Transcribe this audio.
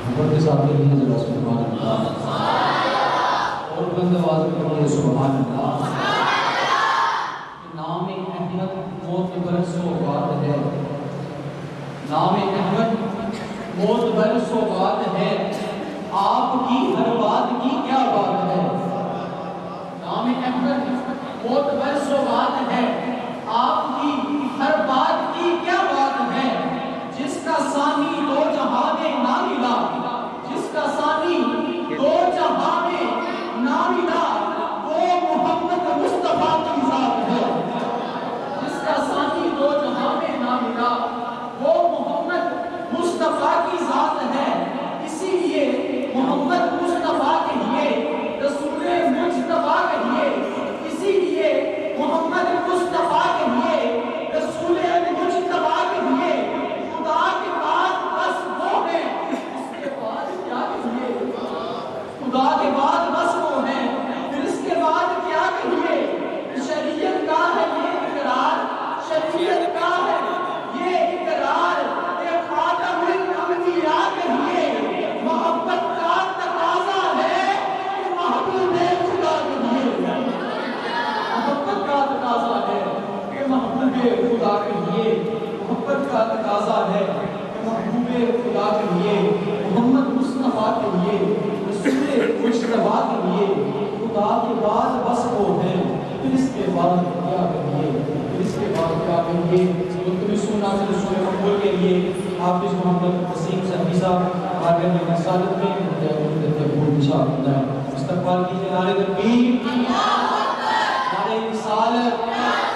محبت کے ساتھ لیے ذرا سبحان اللہ، اور بلند آواز میں پڑھیے سبحان اللہ۔ نام احمد معتبر سوغات ہے، نام احمد معتبر سوغات ہے، آپ کی ہر بات کی کیا بات ہے۔ نام احمد معتبر سوغات ہے، آپ کی ہر بات کی کیا بات ہے۔ جس کا ثانی دو جہاں میں نہ ملا، جس کا ثانی دو جہاں میں نہ ملا، وہ محمد مصطفیٰ کی ذات ہے۔ جس کا ثانی دو جہاں میں نہ ملا، وہ محمد مصطفیٰ کی ذات ہے۔ اسی لیے محمد مصطفیٰ کہیے، رسول مجتبیٰ کہیے، اسی لیے محمد مصطفیٰ کہیے، رسول مجتبیٰ کہیے۔ خدا کے بعد بس وہ ہے، اس کے بعد کیا کہیے۔ خدا کے بعد بس وہ ہے، پھر اس کے بعد کیا کہیے۔ شریعت کا ہے یہ اقرار، شریعت کا ہے یہ اقرار کہ خاتم الانبیاء کہیے۔ محبت کا تقاضا ہے کہ محبوب خدا کہیے، محبت کا تقاضا ہے کہ محبوب خدا کہیے، محبت کا تقاضا ہے کہ محبوب خدا کہیے، محمد مصطفیٰ کہیے، رسول مجتبیٰ کہیے۔ خدا کے بعد بس وہ ہے، پھر اس کے بعد کیا کہیے، پھر اس کے بعد کیا کہیے۔ تمہیں سونا سے رسول مقبول کے لیے حافظ محمد وسیم صاحب صاحب آگے میں رسالت میں استقبال کیجیے۔ نعرہ تکبیر، نعرہ رسالت۔